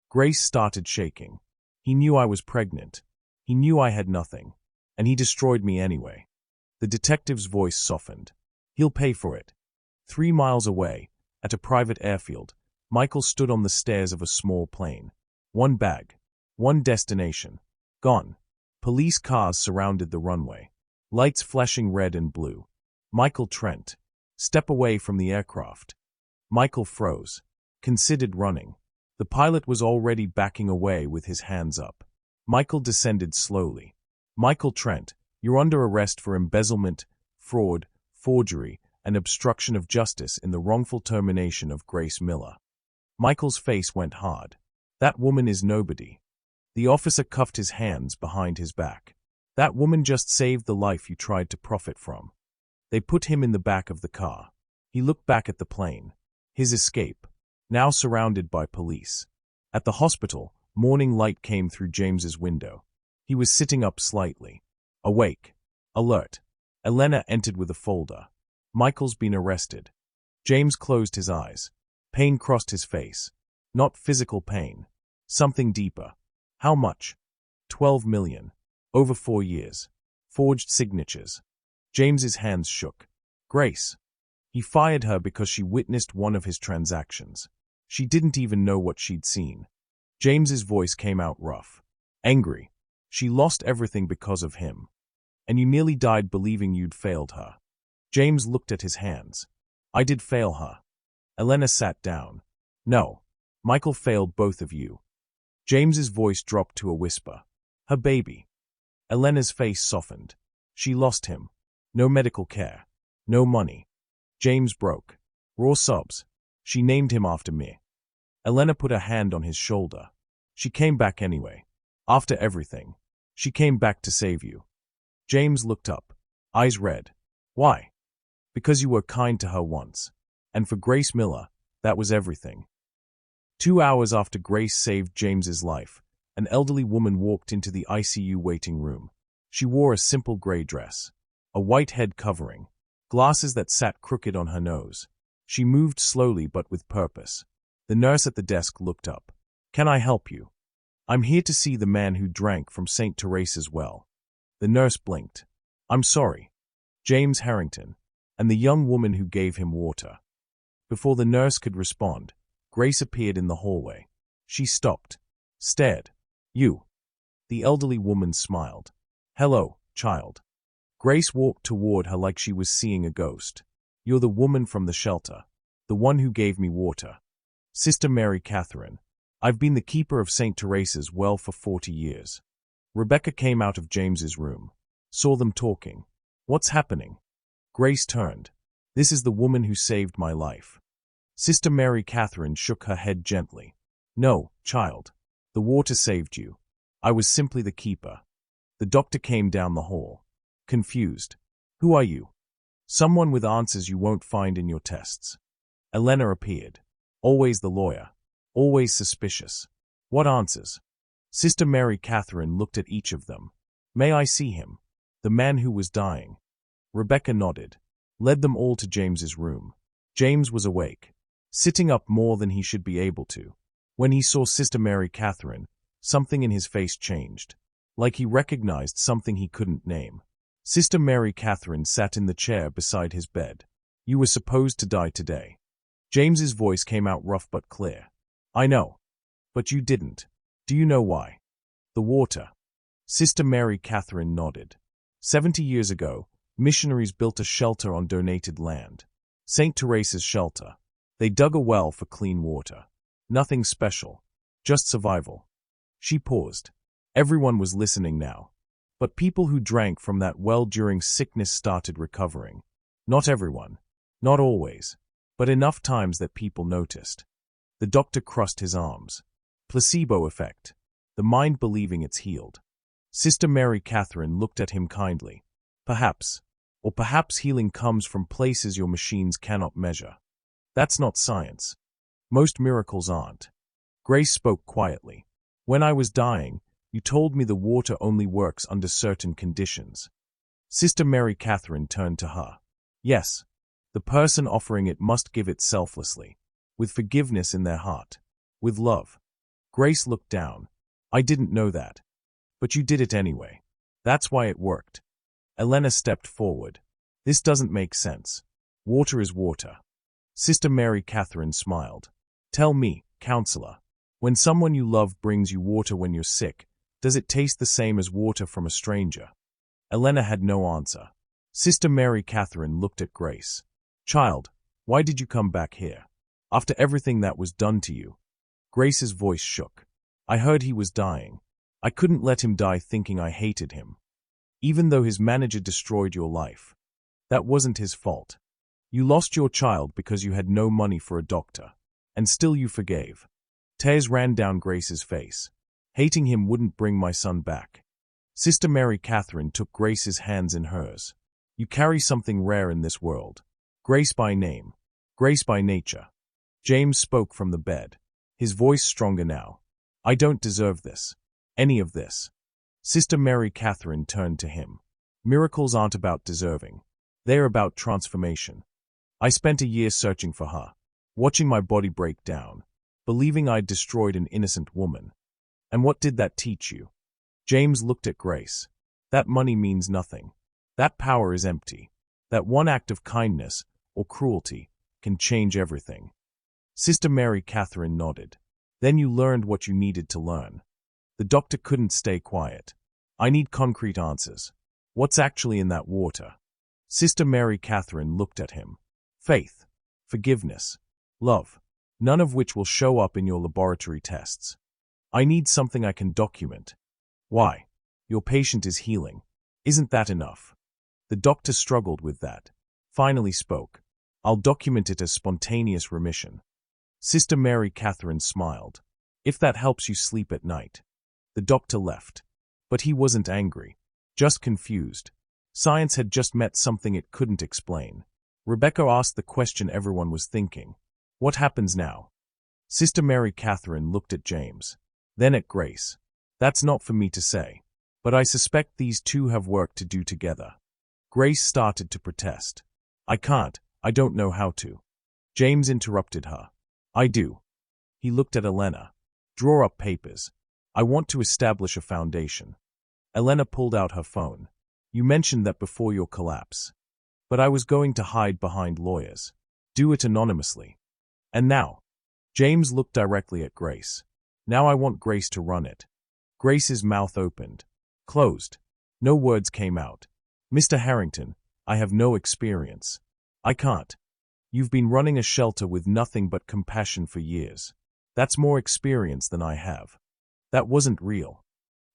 Grace started shaking. He knew I was pregnant. He knew I had nothing. And he destroyed me anyway. The detective's voice softened. He'll pay for it. 3 miles away, at a private airfield, Michael stood on the stairs of a small plane. One bag. One destination. Gone. Police cars surrounded the runway. Lights flashing red and blue. Michael Trent. Step away from the aircraft. Michael froze. Considered running. The pilot was already backing away with his hands up. Michael descended slowly. Michael Trent, you're under arrest for embezzlement, fraud, forgery, and obstruction of justice in the wrongful termination of Grace Miller. Michael's face went hard. That woman is nobody. The officer cuffed his hands behind his back. That woman just saved the life you tried to profit from. They put him in the back of the car. He looked back at the plane. His escape. Now surrounded by police. At the hospital, morning light came through James's window. He was sitting up slightly. Awake. Alert. Elena entered with a folder. Michael's been arrested. James closed his eyes. Pain crossed his face. Not physical pain. Something deeper. How much? 12 million. Over 4 years. Forged signatures. James's hands shook. Grace. He fired her because she witnessed one of his transactions. She didn't even know what she'd seen. James's voice came out rough. Angry. She lost everything because of him. And you nearly died believing you'd failed her. James looked at his hands. I did fail her. Elena sat down. No. Michael failed both of you. James's voice dropped to a whisper. Her baby. Elena's face softened. She lost him. No medical care. No money. James broke. Raw sobs. She named him after me. Elena put a hand on his shoulder. She came back anyway. After everything. She came back to save you. James looked up. Eyes red. Why? Because you were kind to her once. And for Grace Miller, that was everything. 2 hours after Grace saved James's life, an elderly woman walked into the ICU waiting room. She wore a simple gray dress, a white head covering, glasses that sat crooked on her nose. She moved slowly but with purpose. The nurse at the desk looked up. Can I help you? I'm here to see the man who drank from St. Teresa's well. The nurse blinked. I'm sorry. James Harrington, and the young woman who gave him water. Before the nurse could respond, Grace appeared in the hallway. She stopped, stared. You. The elderly woman smiled. Hello, child. Grace walked toward her like she was seeing a ghost. You're the woman from the shelter, the one who gave me water. Sister Mary Catherine. I've been the keeper of St. Teresa's well for 40 years. Rebecca came out of James's room, saw them talking. What's happening? Grace turned. This is the woman who saved my life. Sister Mary Catherine shook her head gently. No, child. The water saved you. I was simply the keeper. The doctor came down the hall. Confused. Who are you? Someone with answers you won't find in your tests. Elena appeared. Always the lawyer. Always suspicious. What answers? Sister Mary Catherine looked at each of them. May I see him? The man who was dying. Rebecca nodded. Led them all to James's room. James was awake, sitting up more than he should be able to. When he saw Sister Mary Catherine, something in his face changed, like he recognized something he couldn't name. Sister Mary Catherine sat in the chair beside his bed. You were supposed to die today. James's voice came out rough but clear. I know. But you didn't. Do you know why? The water. Sister Mary Catherine nodded. 70 years ago, missionaries built a shelter on donated land. St. Teresa's shelter. They dug a well for clean water. Nothing special. Just survival. She paused. Everyone was listening now. But people who drank from that well during sickness started recovering. Not everyone. Not always. But enough times that people noticed. The doctor crossed his arms. Placebo effect. The mind believing it's healed. Sister Mary Catherine looked at him kindly. Perhaps. Or perhaps healing comes from places your machines cannot measure. That's not science. Most miracles aren't. Grace spoke quietly. When I was dying, you told me the water only works under certain conditions. Sister Mary Catherine turned to her. Yes. The person offering it must give it selflessly, with forgiveness in their heart, with love. Grace looked down. I didn't know that. But you did it anyway. That's why it worked. Elena stepped forward. This doesn't make sense. Water is water. Sister Mary Catherine smiled. Tell me, counselor, when someone you love brings you water when you're sick, does it taste the same as water from a stranger? Elena had no answer. Sister Mary Catherine looked at Grace. Child, why did you come back here? After everything that was done to you? Grace's voice shook. I heard he was dying. I couldn't let him die thinking I hated him. Even though his manager destroyed your life. That wasn't his fault. You lost your child because you had no money for a doctor. And still you forgave. Tears ran down Grace's face. Hating him wouldn't bring my son back. Sister Mary Catherine took Grace's hands in hers. You carry something rare in this world. Grace by name. Grace by nature. James spoke from the bed. His voice stronger now. I don't deserve this. Any of this. Sister Mary Catherine turned to him. Miracles aren't about deserving. They're about transformation. I spent a year searching for her, watching my body break down, believing I'd destroyed an innocent woman. And what did that teach you? James looked at Grace. That money means nothing. That power is empty. That one act of kindness or cruelty can change everything. Sister Mary Catherine nodded. Then you learned what you needed to learn. The doctor couldn't stay quiet. I need concrete answers. What's actually in that water? Sister Mary Catherine looked at him. Faith, forgiveness, love, none of which will show up in your laboratory tests. I need something I can document. Why? Your patient is healing. Isn't that enough? The doctor struggled with that. Finally spoke. I'll document it as spontaneous remission. Sister Mary Catherine smiled. If that helps you sleep at night. The doctor left. But he wasn't angry. Just confused. Science had just met something it couldn't explain. Rebecca asked the question everyone was thinking. What happens now? Sister Mary Catherine looked at James. Then at Grace. That's not for me to say. But I suspect these two have work to do together. Grace started to protest. I can't. I don't know how to. James interrupted her. I do. He looked at Elena. Draw up papers. I want to establish a foundation. Elena pulled out her phone. You mentioned that before your collapse. But I was going to hide behind lawyers. Do it anonymously. And now? James looked directly at Grace. Now I want Grace to run it. Grace's mouth opened. Closed. No words came out. Mr. Harrington, I have no experience. I can't. You've been running a shelter with nothing but compassion for years. That's more experience than I have. That wasn't real.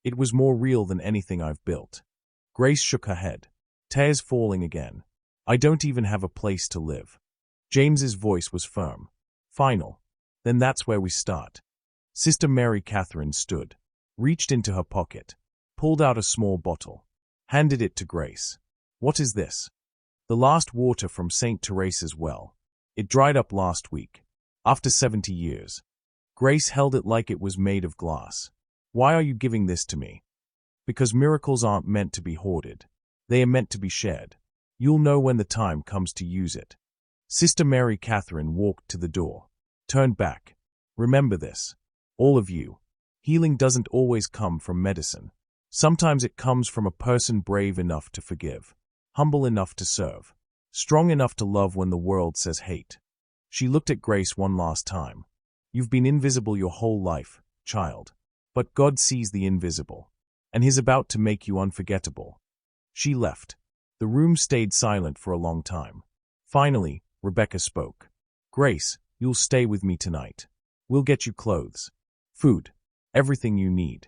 It was more real than anything I've built. Grace shook her head. Tears falling again. I don't even have a place to live. James's voice was firm. Final. Then that's where we start. Sister Mary Catherine stood, reached into her pocket, pulled out a small bottle, handed it to Grace. What is this? The last water from St. Teresa's well. It dried up last week, after 70 years. Grace held it like it was made of glass. Why are you giving this to me? Because miracles aren't meant to be hoarded. They are meant to be shared. You'll know when the time comes to use it. Sister Mary Catherine walked to the door, turned back. Remember this. All of you. Healing doesn't always come from medicine. Sometimes it comes from a person brave enough to forgive, humble enough to serve, strong enough to love when the world says hate. She looked at Grace one last time. You've been invisible your whole life, child. But God sees the invisible, and He's about to make you unforgettable. She left. The room stayed silent for a long time. Finally, Rebecca spoke. Grace, you'll stay with me tonight. We'll get you clothes, food, everything you need.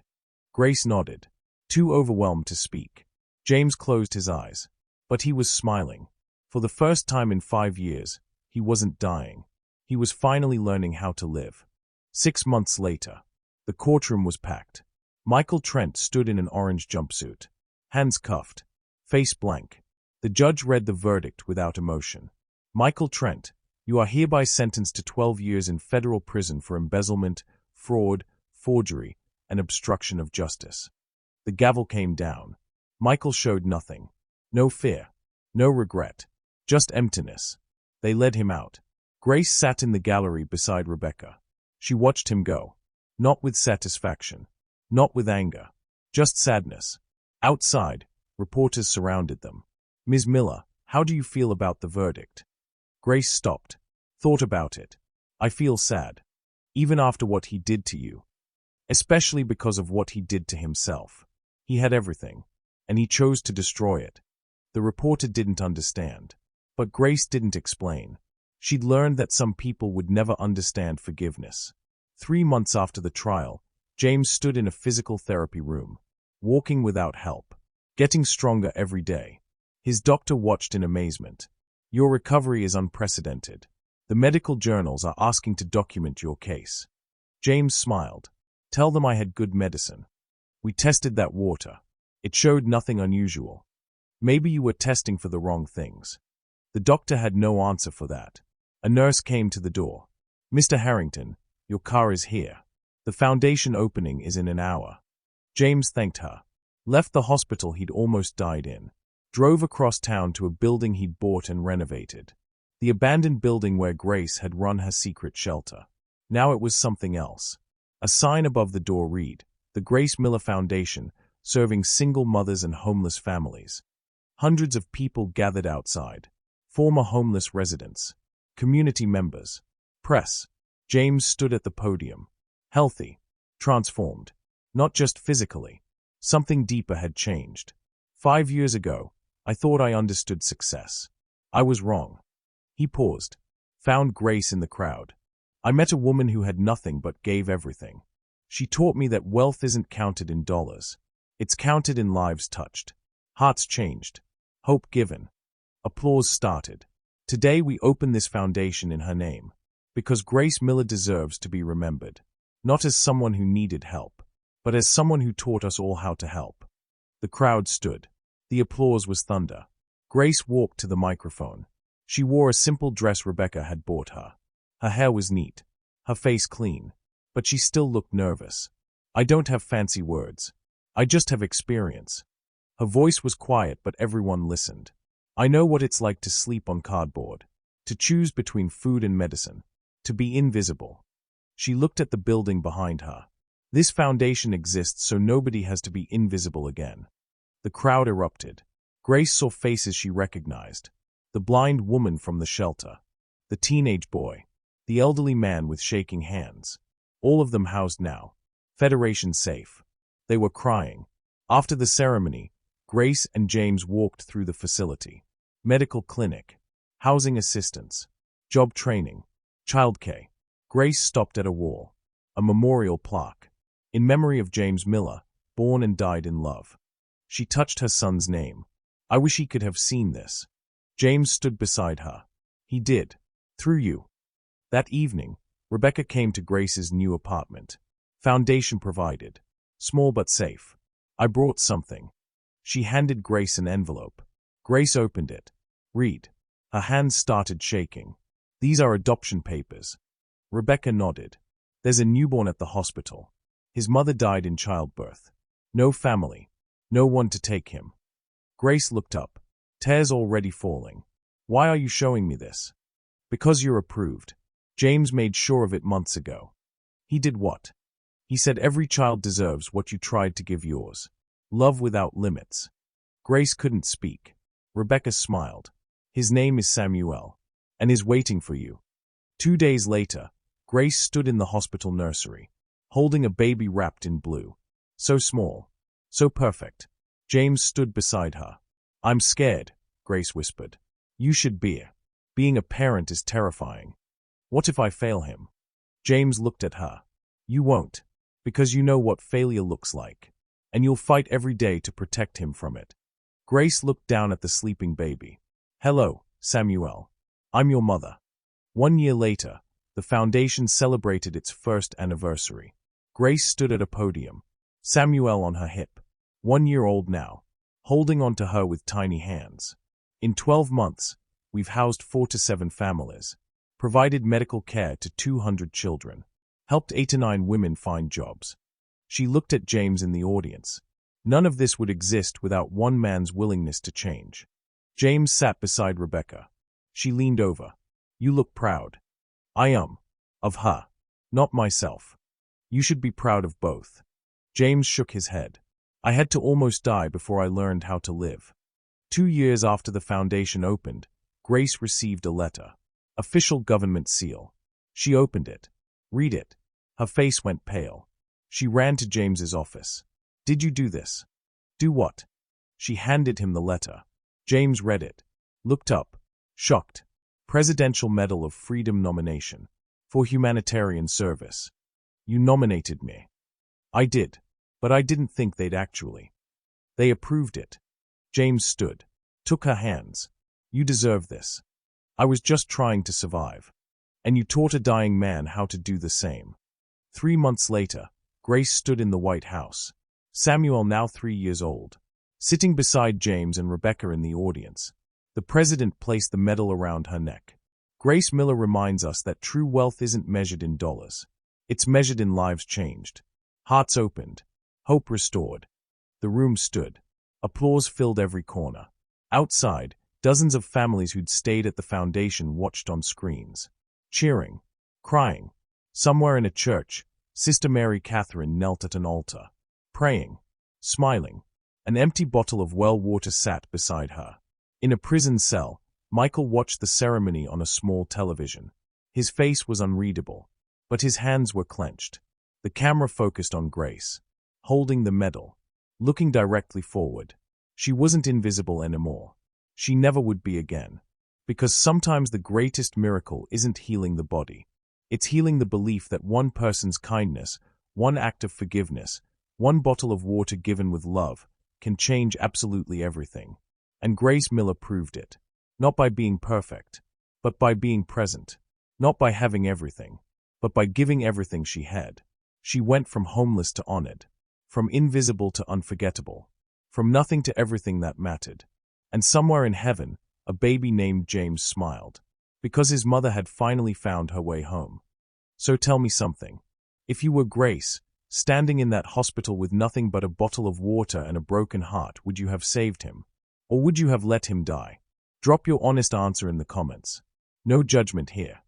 Grace nodded, too overwhelmed to speak. James closed his eyes, but he was smiling. For the first time in 5 years, he wasn't dying. He was finally learning how to live. 6 months later, the courtroom was packed. Michael Trent stood in an orange jumpsuit, hands cuffed, face blank. The judge read the verdict without emotion. Michael Trent, you are hereby sentenced to 12 years in federal prison for embezzlement, fraud, forgery, and obstruction of justice. The gavel came down. Michael showed nothing. No fear. No regret. Just emptiness. They led him out. Grace sat in the gallery beside Rebecca. She watched him go. Not with satisfaction. Not with anger. Just sadness. Outside, reporters surrounded them. Ms. Miller, how do you feel about the verdict? Grace stopped. Thought about it. I feel sad. Even after what he did to you. Especially because of what he did to himself. He had everything, and he chose to destroy it. The reporter didn't understand. But Grace didn't explain. She'd learned that some people would never understand forgiveness. 3 months after the trial, James stood in a physical therapy room, walking without help, getting stronger every day. His doctor watched in amazement. Your recovery is unprecedented. The medical journals are asking to document your case. James smiled. Tell them I had good medicine. We tested that water. It showed nothing unusual. Maybe you were testing for the wrong things. The doctor had no answer for that. A nurse came to the door. Mr. Harrington, your car is here. The foundation opening is in an hour. James thanked her. Left the hospital he'd almost died in. Drove across town to a building he'd bought and renovated. The abandoned building where Grace had run her secret shelter. Now it was something else. A sign above the door read, The Grace Miller Foundation, serving single mothers and homeless families. Hundreds of people gathered outside. Former homeless residents, community members, press. James stood at the podium. Healthy, transformed. Not just physically. Something deeper had changed. 5 years ago, I thought I understood success. I was wrong. He paused, found Grace in the crowd. I met a woman who had nothing but gave everything. She taught me that wealth isn't counted in dollars. It's counted in lives touched, hearts changed, hope given. Applause started. Today we open this foundation in her name, because Grace Miller deserves to be remembered, not as someone who needed help, but as someone who taught us all how to help. The crowd stood. The applause was thunder. Grace walked to the microphone. She wore a simple dress Rebecca had bought her. Her hair was neat, her face clean, but she still looked nervous. I don't have fancy words. I just have experience. Her voice was quiet, but everyone listened. I know what it's like to sleep on cardboard, to choose between food and medicine, to be invisible. She looked at the building behind her. This foundation exists so nobody has to be invisible again. The crowd erupted. Grace saw faces she recognized. The blind woman from the shelter, the teenage boy, the elderly man with shaking hands. All of them housed now. Federation safe. They were crying. After the ceremony, Grace and James walked through the facility. Medical clinic, housing assistance, job training, childcare. Grace stopped at a wall. A memorial plaque. In memory of James Miller, born and died in love. She touched her son's name. I wish he could have seen this. James stood beside her. He did. Through you. That evening, Rebecca came to Grace's new apartment. Foundation provided. Small but safe. I brought something. She handed Grace an envelope. Grace opened it. Read. Her hands started shaking. These are adoption papers. Rebecca nodded. There's a newborn at the hospital. His mother died in childbirth. No family. No one to take him. Grace looked up. Tears already falling. Why are you showing me this? Because you're approved. James made sure of it months ago. He did what? He said every child deserves what you tried to give yours. Love without limits. Grace couldn't speak. Rebecca smiled. His name is Samuel, and is waiting for you. 2 days later, Grace stood in the hospital nursery, holding a baby wrapped in blue. So small. So perfect. James stood beside her. I'm scared, Grace whispered. You should be. Being a parent is terrifying. What if I fail him? James looked at her. You won't, because you know what failure looks like, and you'll fight every day to protect him from it. Grace looked down at the sleeping baby. Hello, Samuel. I'm your mother. 1 year later, the foundation celebrated its first anniversary. Grace stood at a podium, Samuel on her hip, 1 year old now, holding on to her with tiny hands. In 12 months, we've housed 4 to 7 families, provided medical care to 200 children, helped 8 to 9 women find jobs. She looked at James in the audience. None of this would exist without one man's willingness to change. James sat beside Rebecca. She leaned over. You look proud. I am. Of her. Not myself. You should be proud of both. James shook his head. I had to almost die before I learned how to live. 2 years after the foundation opened, Grace received a letter. Official government seal. She opened it. Read it. Her face went pale. She ran to James's office. Did you do this? Do what? She handed him the letter. James read it. Looked up. Shocked. Presidential Medal of Freedom nomination. For humanitarian service. You nominated me. I did. But I didn't think they'd actually. They approved it. James stood. Took her hands. You deserve this. I was just trying to survive. And you taught a dying man how to do the same. 3 months later, Grace stood in the White House. Samuel, now 3 years old, sitting beside James and Rebecca in the audience. The president placed the medal around her neck. Grace Miller reminds us that true wealth isn't measured in dollars. It's measured in lives changed. Hearts opened. Hope restored. The room stood. Applause filled every corner. Outside, dozens of families who'd stayed at the foundation watched on screens. Cheering. Crying. Somewhere in a church, Sister Mary Catherine knelt at an altar. Praying. Smiling. An empty bottle of well water sat beside her. In a prison cell, Michael watched the ceremony on a small television. His face was unreadable, but his hands were clenched. The camera focused on Grace. holding the medal, looking directly forward. She wasn't invisible anymore. She never would be again. Because sometimes the greatest miracle isn't healing the body. It's healing the belief that one person's kindness, one act of forgiveness, one bottle of water given with love, can change absolutely everything. And Grace Miller proved it. Not by being perfect, but by being present. Not by having everything, but by giving everything she had. She went from homeless to honored, from invisible to unforgettable, from nothing to everything that mattered. And somewhere in heaven, a baby named James smiled, because his mother had finally found her way home. So tell me something. If you were Grace, standing in that hospital with nothing but a bottle of water and a broken heart, would you have saved him? Or would you have let him die? Drop your honest answer in the comments. No judgment here.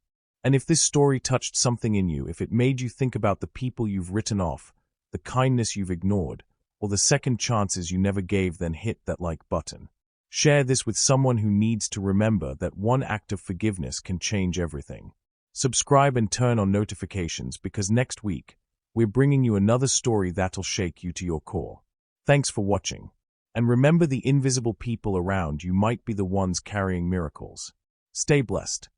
And if this story touched something in you, if it made you think about the people you've written off, the kindness you've ignored, or the second chances you never gave, then hit that like button. Share this with someone who needs to remember that one act of forgiveness can change everything. Subscribe and turn on notifications, because next week, we're bringing you another story that'll shake you to your core. Thanks for watching. And remember, the invisible people around you might be the ones carrying miracles. Stay blessed.